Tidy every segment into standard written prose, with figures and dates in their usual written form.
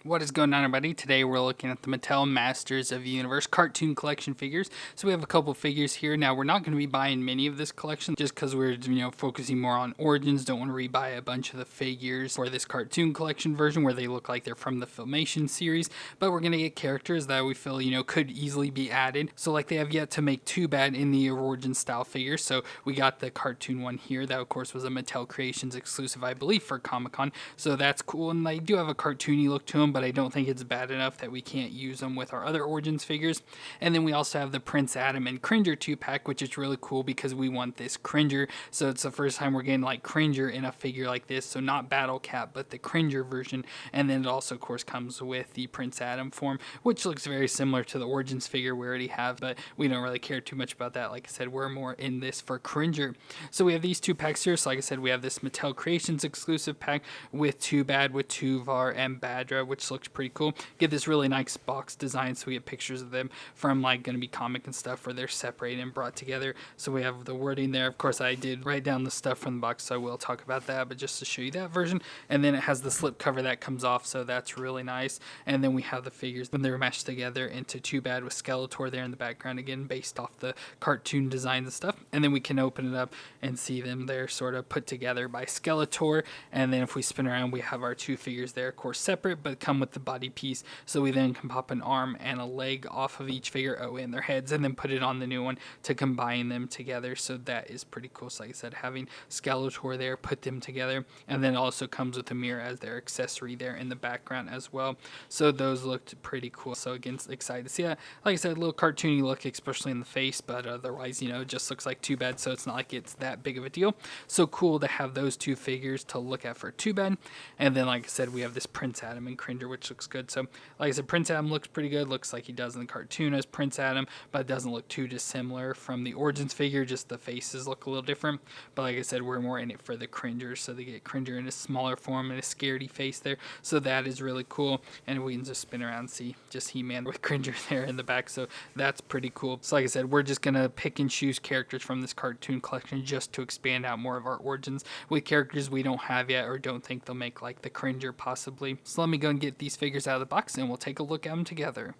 What is going on, everybody? Today we're looking at the Mattel Masters of the Universe cartoon collection figures. So we have a couple figures here. Now we're not going to be buying many of this collection just because we're focusing more on origins. Don't want to rebuy a bunch of the figures for this cartoon collection version where they look like they're from the Filmation series. But we're going to get characters that we feel could easily be added. So like they have yet to make Too Bad in the origin style figures. So we got the cartoon one here. That of course was a Mattel Creations exclusive, I believe, for Comic-Con. So that's cool, and they do have a cartoony look to them, but I don't think it's bad enough that we can't use them with our other Origins figures. And then we also have the Prince Adam and Cringer 2-pack, which is really cool because we want this Cringer. So it's the first time we're getting like Cringer in a figure like this. So not Battle Cat, but the Cringer version. And then it also, of course, comes with the Prince Adam form, which looks very similar to the Origins figure we already have, but we don't really care too much about that. Like I said, we're more in this for Cringer. So we have these 2 packs here. So like I said, we have this Mattel Creations exclusive pack with Too Bad, with Tuvar and Badra, which looks pretty cool. Get this really nice box design, so we get pictures of them from like going to be comic and stuff where they're separated and brought together. So we have the wording there. Of course, I did write down the stuff from the box, so I will talk about that, but just to show you that version. And then it has the slip cover that comes off, so that's really nice. And then we have the figures when they're meshed together into Too Bad with Skeletor there in the background, again based off the cartoon designs and stuff. And then we can open it up and see them there sort of put together by Skeletor. And then if we spin around, we have our 2 figures there, of course separate, but come with the body piece. So we then can pop an arm and a leg off of each figure, and their heads, and then put it on the new one to combine them together. So that is pretty cool. So like I said, having Skeletor there, put them together, and then it also comes with a mirror as their accessory there in the background as well. So those looked pretty cool. So again, excited to see that. Like I said, a little cartoony look, especially in the face, but otherwise, it just looks like Too Bad, so it's not like it's that big of a deal. So cool to have those 2 figures to look at for Too Bad. And then like I said, we have this Prince Adam and Cringer, which looks good. So like I said, Prince Adam looks pretty good. Looks like he does in the cartoon as Prince Adam, but it doesn't look too dissimilar from the Origins figure. Just the faces look a little different. But like I said, we're more in it for the Cringer. So they get Cringer in a smaller form and a scaredy face there. So that is really cool. And we can just spin around and see just He-Man with Cringer there in the back. So that's pretty cool. So like I said, we're just going to pick and choose characters from this cartoon collection just to expand out more of our Origins with characters we don't have yet or don't think they'll make, like the Cringer possibly. So let me go and get these figures out of the box and we'll take a look at them together.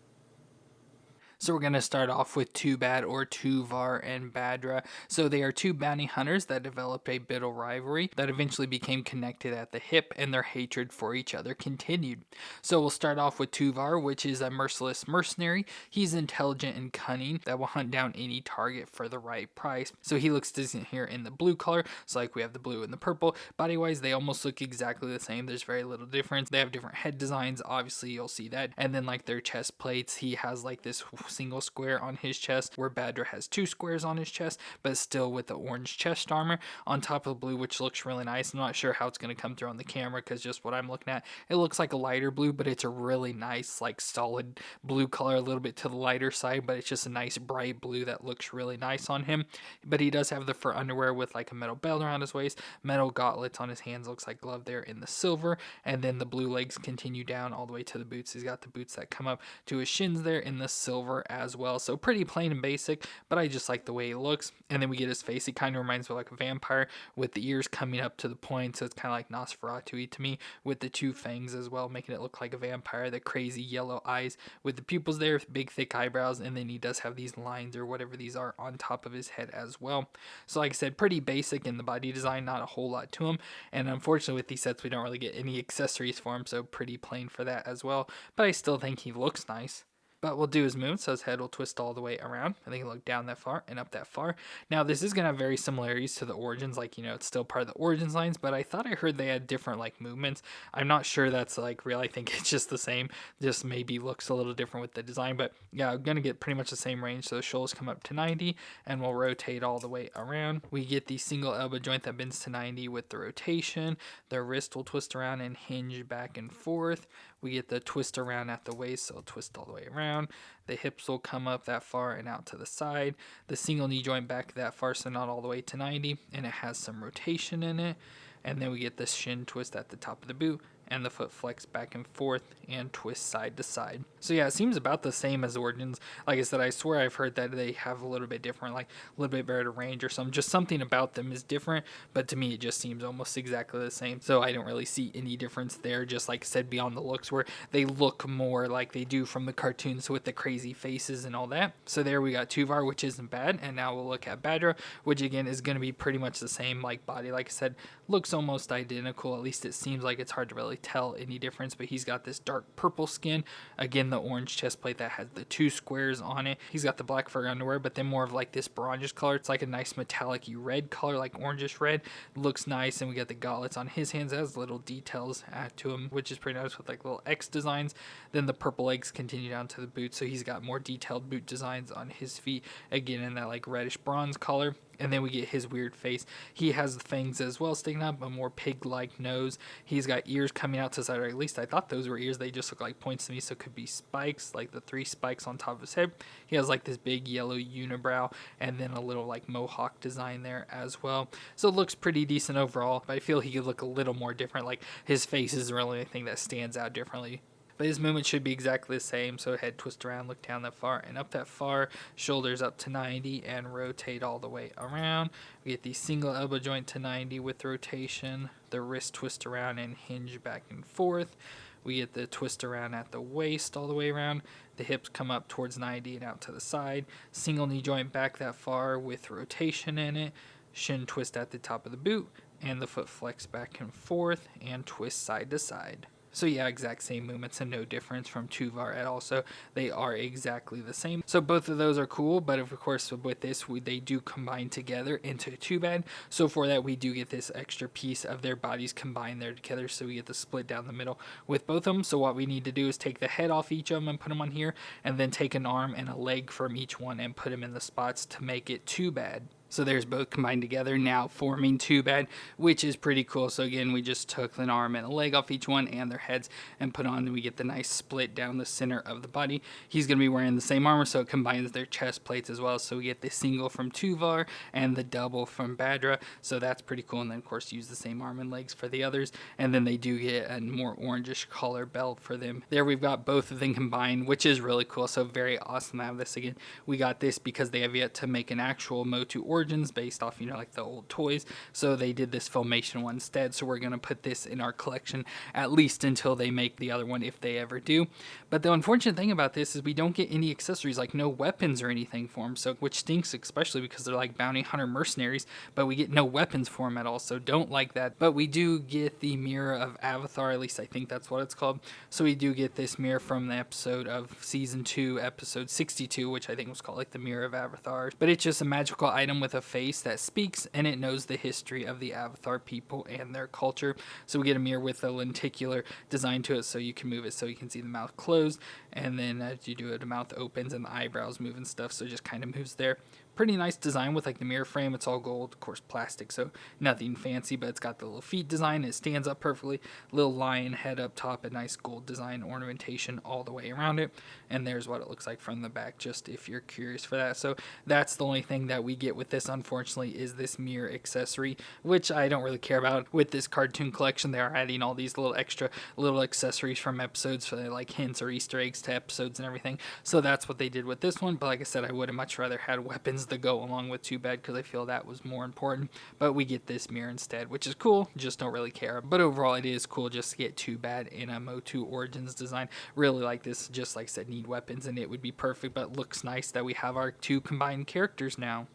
So we're going to start off with Too Bad, or Tuvar and Badra. So they are 2 bounty hunters that developed a bitter rivalry that eventually became connected at the hip, and their hatred for each other continued. So we'll start off with Tuvar, which is a merciless mercenary. He's intelligent and cunning that will hunt down any target for the right price. So he looks decent here in the blue color. So like we have the blue and the purple. Body-wise, they almost look exactly the same. There's very little difference. They have different head designs. Obviously, you'll see that. And then like their chest plates, he has like this single square on his chest, where Badra has 2 squares on his chest, but still with the orange chest armor on top of the blue, which looks really nice. I'm not sure how it's going to come through on the camera because just what I'm looking at, it looks like a lighter blue, but it's a really nice, like solid blue color, a little bit to the lighter side, but it's just a nice bright blue that looks really nice on him. But he does have the fur underwear with like a metal belt around his waist, metal gauntlets on his hands, looks like glove there in the silver, and then the blue legs continue down all the way to the boots. He's got the boots that come up to his shins there in the silver as well. So pretty plain and basic, but I just like the way he looks. And then we get his face. He kind of reminds me of like a vampire with the ears coming up to the point, so it's kind of like Nosferatu-y to me, with the 2 fangs as well, making it look like a vampire. The crazy yellow eyes with the pupils there, big thick eyebrows, and then he does have these lines or whatever these are on top of his head as well. So like I said, pretty basic in the body design, not a whole lot to him. And unfortunately with these sets we don't really get any accessories for him, so pretty plain for that as well. But I still think he looks nice. But we'll do his movement, so his head will twist all the way around. I think he'll look down that far and up that far. Now, this is going to have very similarities to the Origins, like, it's still part of the Origins lines, but I thought I heard they had different, like, movements. I'm not sure that's, like, real. I think it's just the same, just maybe looks a little different with the design. But, yeah, I'm going to get pretty much the same range. So the shoulders come up to 90, and we'll rotate all the way around. We get the single elbow joint that bends to 90 with the rotation. The wrist will twist around and hinge back and forth. We get the twist around at the waist, so it'll twist all the way around. The hips will come up that far and out to the side. The single knee joint back that far, so not all the way to 90, and it has some rotation in it. And then we get the shin twist at the top of the boot, and the foot flex back and forth and twist side to side. So yeah, it seems about the same as Origins. Like I said, I swear I've heard that they have a little bit different, like a little bit better range or something. Just something about them is different, but to me it just seems almost exactly the same. So I don't really see any difference there, just like I said, beyond the looks, where they look more like they do from the cartoons with the crazy faces and all that. So there we got Tuvar, which isn't bad, and now we'll look at Badra, which again is going to be pretty much the same like body. Like I said, looks almost identical, at least it seems like. It's hard to really tell any difference, but he's got this dark purple skin, again the orange chest plate that has the 2 squares on it. He's got the black fur underwear, but then more of like this bronzish color. It's like a nice metallic-y red color, like orangish red. Looks nice. And we got the gauntlets on his hands, has little details added to him, which is pretty nice with like little X designs. Then the purple legs continue down to the boots, so he's got more detailed boot designs on his feet, again in that like reddish bronze color. And then we get his weird face. He has the fangs as well sticking up, a more pig-like nose. He's got ears coming out to the side, or at least I thought those were ears. They just look like points to me, so it could be spikes, like the 3 spikes on top of his head. He has like this big yellow unibrow, and then a little like mohawk design there as well. So it looks pretty decent overall, but I feel he could look a little more different. Like his face isn't really anything that stands out differently. But his movement should be exactly the same. So head twist around, look down that far and up that far, shoulders up to 90 and rotate all the way around. We get the single elbow joint to 90 with rotation, the wrist twist around and hinge back and forth. We get the twist around at the waist all the way around. The hips come up towards 90 and out to the side. Single knee joint back that far with rotation in it. Shin twist at the top of the boot and the foot flex back and forth and twist side to side. So yeah, exact same movements and no difference from Tuvar at all. So they are exactly the same. So both of those are cool, but of course with this, they do combine together into 2-bad. So for that, we do get this extra piece of their bodies combined there together. So we get the split down the middle with both of them. So what we need to do is take the head off each of them and put them on here, and then take an arm and a leg from each one and put them in the spots to make it 2-bad. So there's both combined together now forming 2-bad, which is pretty cool. So again, we just took an arm and a leg off each one and their heads and put on, and we get the nice split down the center of the body. He's going to be wearing the same armor, so it combines their chest plates as well. So we get the single from Tuvar and the double from Badra. So that's pretty cool. And then of course use the same arm and legs for the others. And then they do get a more orangish color belt for them. There we've got both of them combined, which is really cool. So very awesome to have this again. We got this because they have yet to make an actual MOTU Origins based off, like the old toys. So they did this Filmation one instead. So we're going to put this in our collection at least until they make the other one, if they ever do. But the unfortunate thing about this is we don't get any accessories, like no weapons or anything for them. So, which stinks, especially because they're like bounty hunter mercenaries, but we get no weapons for them at all. So don't like that. But we do get the Mirror of Avatar, at least I think that's what it's called. So we do get this mirror from the episode of season 2, episode 62, which I think was called like the Mirror of Avatar. But it's just a magical item with a face that speaks, and it knows the history of the Avatar people and their culture. So we get a mirror with a lenticular design to it, so you can move it so you can see the mouth closed, and then as you do it, the mouth opens and the eyebrows move and stuff, so it just kind of moves there. Pretty nice design with like the mirror frame. It's all gold, of course plastic, so nothing fancy, but it's got the little feet design. It stands up perfectly. Little lion head up top, a nice gold design ornamentation all the way around it. And there's what it looks like from the back, just if you're curious for that. So that's the only thing that we get with this, unfortunately, is this mirror accessory, which I don't really care about. With this cartoon collection, they are adding all these little extra little accessories from episodes for like hints or Easter eggs to episodes and everything. So that's what they did with this one. But like I said, I would have much rather had weapons to go along with 2-bad, because I feel that was more important. But we get this mirror instead, which is cool. Just don't really care. But overall, it is cool just to get 2-bad in a MOTU Origins design. Really like this. Just like I said, need weapons and it would be perfect. But it looks nice that we have our 2 combined characters now.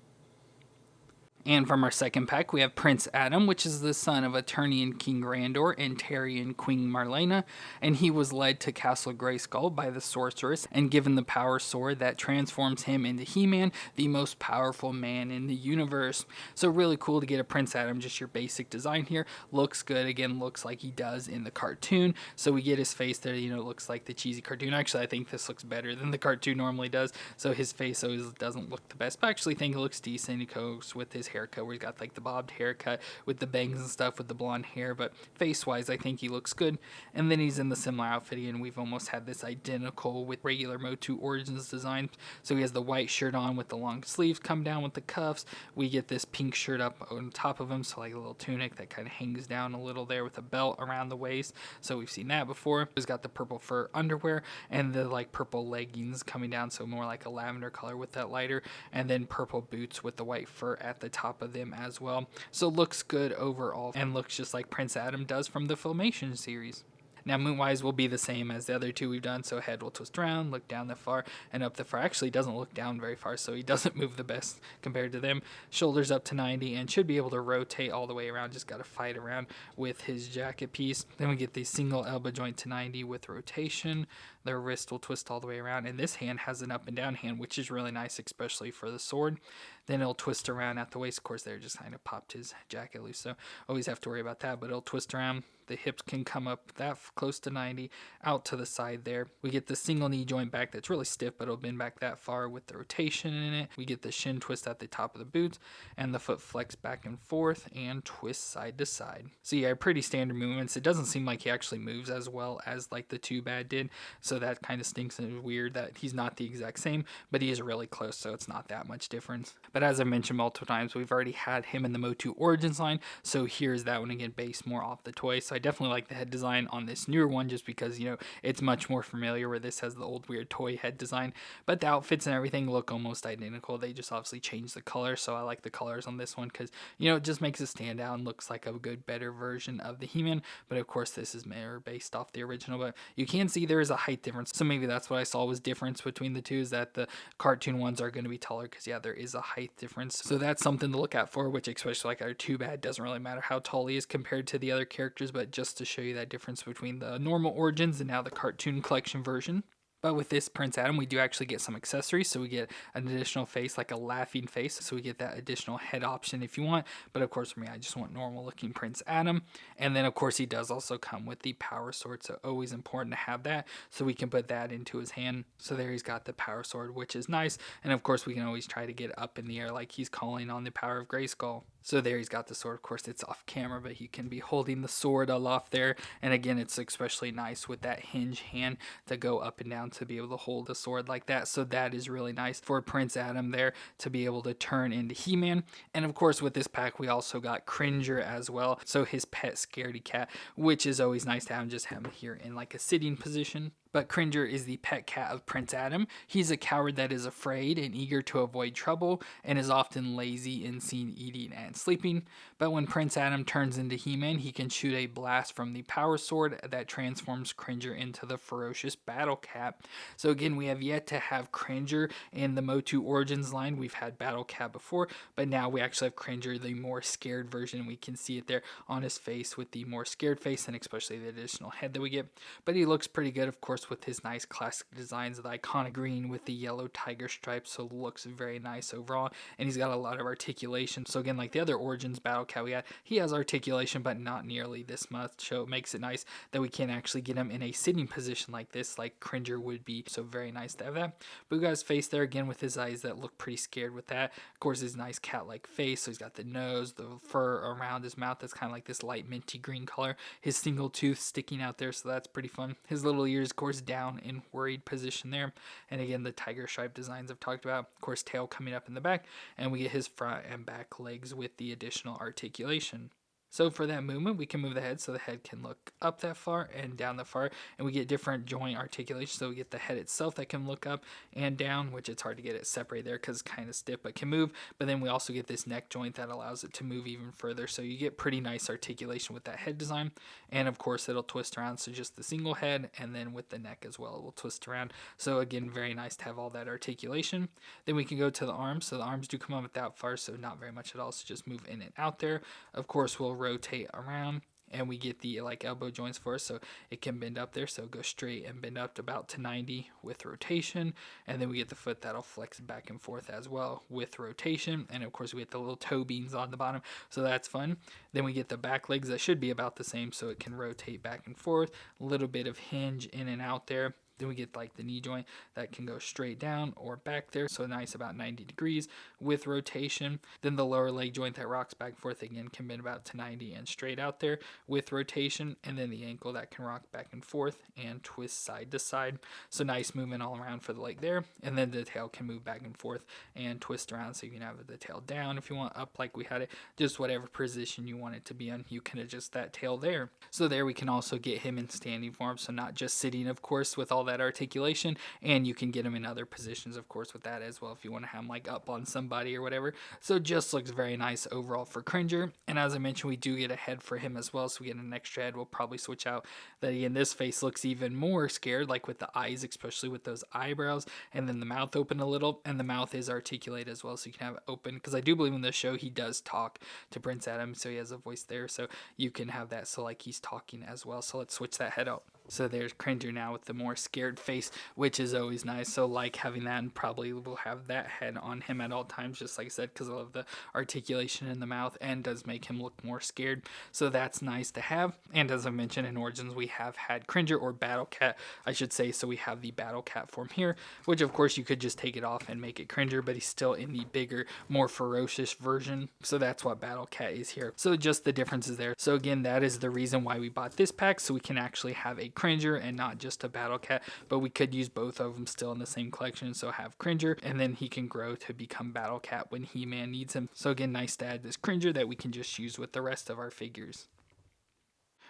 And from our second pack, we have Prince Adam, which is the son of Eternian King Randor and Terrian Queen Marlena, and he was led to Castle Grayskull by the sorceress and given the power sword that transforms him into He-Man, the most powerful man in the universe. So really cool to get a Prince Adam, just your basic design here. Looks good, again, looks like he does in the cartoon. So we get his face there, looks like the cheesy cartoon. Actually, I think this looks better than the cartoon normally does, so his face always doesn't look the best, but I actually think it looks decent. He goes with his haircut where he's got like the bobbed haircut with the bangs and stuff with the blonde hair, but face wise I think he looks good. And then he's in the similar outfit and we've almost had this identical with regular MOTU Origins design. So he has the white shirt on with the long sleeves come down with the cuffs. We get this pink shirt up on top of him, so like a little tunic that kind of hangs down a little there with a belt around the waist. So we've seen that before. He's got the purple fur underwear and the like purple leggings coming down, so more like a lavender color with that lighter, and then purple boots with the white fur at the top of them as well. So looks good overall and looks just like Prince Adam does from the Filmation series. Now, moon-wise will be the same as the other two we've done, so head will twist around, look down the far, and up the far. Actually, doesn't look down very far, so he doesn't move the best compared to them. Shoulders up to 90, and should be able to rotate all the way around, just got to fight around with his jacket piece. Then we get the single elbow joint to 90 with rotation. The wrist will twist all the way around, and this hand has an up and down hand, which is really nice, especially for the sword. Then it'll twist around at the waist. Of course, there just kind of popped his jacket loose, so always have to worry about that, but it'll twist around. The hips can come up that close to 90, out to the side there. We get the single knee joint back that's really stiff, but it'll bend back that far with the rotation in it. We get the shin twist at the top of the boots, and the foot flex back and forth and twist side to side. So yeah, pretty standard movements. It doesn't seem like he actually moves as well as like the 2-Bad did, so that kind of stinks and is weird that he's not the exact same, but he is really close, so it's not that much difference. But as I mentioned multiple times, we've already had him in the MOTU Origins line, so here's that one again, based more off the toy. So I definitely like the head design on this newer one just because, you know, it's much more familiar, where this has the old weird toy head design. But the outfits and everything look almost identical. They just obviously changed the color, so I like the colors on this one because, you know, it just makes it stand out and looks like a good, better version of the He-Man. But of course, this is more based off the original. But you can see there is a height difference, so maybe that's what I saw was difference between the two, is that the cartoon ones are going to be taller because, yeah, there is a height difference. So that's something to look out for, which especially like our 2-Bad doesn't really matter how tall he is compared to the other characters, but just to show you that difference between the normal Origins and now the cartoon collection version. But with this Prince Adam, we do actually get some accessories. So we get an additional face, like a laughing face. So we get that additional head option if you want. But of course, for me, I just want normal looking Prince Adam. And then, of course, he does also come with the power sword. So always important to have that. So we can put that into his hand. So there he's got the power sword, which is nice. And of course, we can always try to get up in the air like he's calling on the power of Grayskull. So there he's got the sword. Of course, it's off camera, but he can be holding the sword aloft there. And again, it's especially nice with that hinge hand to go up and down to be able to hold the sword like that. So that is really nice for Prince Adam there to be able to turn into He-Man. And of course, with this pack, we also got Cringer as well. So his pet scaredy cat, which is always nice to have him here in like a sitting position. But Cringer is the pet cat of Prince Adam. He's a coward that is afraid and eager to avoid trouble and is often lazy and seen eating and sleeping. But when Prince Adam turns into He-Man, he can shoot a blast from the power sword that transforms Cringer into the ferocious battle cat. So again, we have yet to have Cringer in the MOTU Origins line. We've had Battle Cat before, but now we actually have Cringer, the more scared version. We can see it there on his face with the more scared face and especially the additional head that we get. But he looks pretty good, of course, with his nice classic designs, the iconic green with the yellow tiger stripes, so looks very nice overall. And he's got a lot of articulation. So again, like the other Origins Battle Cat we had, he has articulation, but not nearly this much. So it makes it nice that we can actually get him in a sitting position like this, like Cringer would be. So very nice to have that. But we got his face there again with his eyes that look pretty scared with that. Of course, his nice cat-like face. So he's got the nose, the fur around his mouth that's kind of like this light minty green color. His single tooth sticking out there, so that's pretty fun. His little ears, of course, down in worried position there. And again, the tiger stripe designs I've talked about. Of course, tail coming up in the back. And we get his front and back legs with the additional articulation. So for that movement, we can move the head so the head can look up that far and down that far, and we get different joint articulation. So we get the head itself that can look up and down, which it's hard to get it separated there because it's kind of stiff but can move. But then we also get this neck joint that allows it to move even further. So you get pretty nice articulation with that head design. And of course, it'll twist around. So just the single head, and then with the neck as well, it will twist around. So again, very nice to have all that articulation. Then we can go to the arms. So the arms do come up that far, so not very much at all. So just move in and out there. Of course, we'll rotate around, and we get the like elbow joints for us, so it can bend up there, so go straight and bend up to about to 90 with rotation. And then we get the foot that'll flex back and forth as well with rotation. And of course, we get the little toe beans on the bottom, so that's fun. Then we get the back legs that should be about the same, so it can rotate back and forth, a little bit of hinge in and out there. Then we get like the knee joint that can go straight down or back there, so nice about 90 degrees with rotation. Then the lower leg joint that rocks back and forth again can bend about to 90 and straight out there with rotation. And then the ankle that can rock back and forth and twist side to side. So nice movement all around for the leg there. And then the tail can move back and forth and twist around, so you can have the tail down if you want, up like we had it, just whatever position you want it to be in, you can adjust that tail there. So there we can also get him in standing form, so not just sitting, of course, with all that articulation, and you can get him in other positions, of course, with that as well if you want to have him like up on somebody or whatever. So just looks very nice overall for Cringer. And as I mentioned, we do get a head for him as well, so we get an extra head. We'll probably switch out that again. This face looks even more scared, like with the eyes, especially with those eyebrows, and then the mouth open a little, and the mouth is articulate as well, so you can have it open, because I do believe in the show he does talk to Prince Adam, so he has a voice there, so you can have that so like he's talking as well. So let's switch that head out. So there's Cringer now with the more scared face, which is always nice. So like having that, and probably will have that head on him at all times, just like I said, because of the articulation in the mouth, and does make him look more scared. So that's nice to have. And as I mentioned, in Origins we have had Cringer, or Battle Cat I should say. So we have the Battle Cat form here, which of course you could just take it off and make it Cringer, but he's still in the bigger, more ferocious version. So that's what Battle Cat is here. So just the differences there. So again, that is the reason why we bought this pack, so we can actually have a Cringer and not just a Battle Cat, but we could use both of them still in the same collection. So have Cringer, and then he can grow to become Battle Cat when He-Man needs him. So again, nice to add this Cringer that we can just use with the rest of our figures.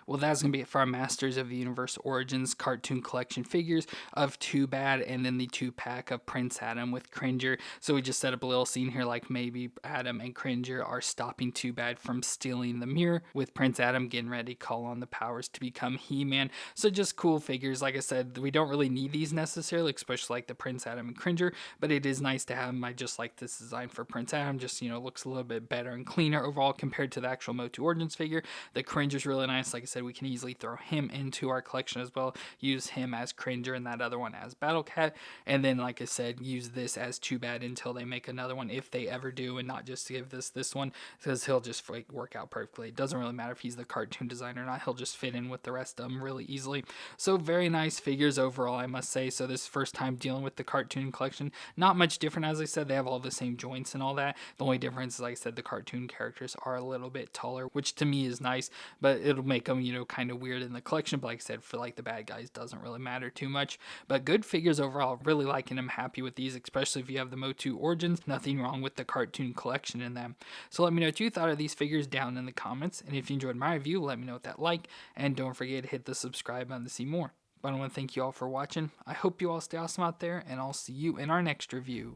Well, that's going to be it for our Masters of the Universe Origins cartoon collection figures of Too Bad, and then the 2-pack of Prince Adam with Cringer. So we just set up a little scene here, like maybe Adam and Cringer are stopping Too Bad from stealing the mirror, with Prince Adam getting ready to call on the powers to become He-Man. So just cool figures. Like I said, we don't really need these necessarily, especially like the Prince Adam and Cringer, but it is nice to have them. I just like this design for Prince Adam, just, you know, looks a little bit better and cleaner overall compared to the actual MOTU Origins figure. The Cringer's really nice. Like I said, we can easily throw him into our collection as well, use him as Cringer and that other one as Battle Cat, and then like I said, use this as Too Bad until they make another one, if they ever do, and not just give this one, because he'll just like work out perfectly. It doesn't really matter if he's the cartoon designer or not, he'll just fit in with the rest of them really easily. So very nice figures overall, I must say. So this first time dealing with the cartoon collection, not much different. As I said, they have all the same joints and all that. The only difference is, like I said, the cartoon characters are a little bit taller, which to me is nice, but it'll make them, you know, kind of weird in the collection. But like I said, for like the bad guys, doesn't really matter too much. But good figures overall, really liking them, happy with these, especially if you have the MOTU Origins. Nothing wrong with the cartoon collection in them. So let me know what you thought of these figures down in the comments, and if you enjoyed my review, let me know with that like, and don't forget to hit the subscribe button to see more. But I want to thank you all for watching. I hope you all stay awesome out there, and I'll see you in our next review.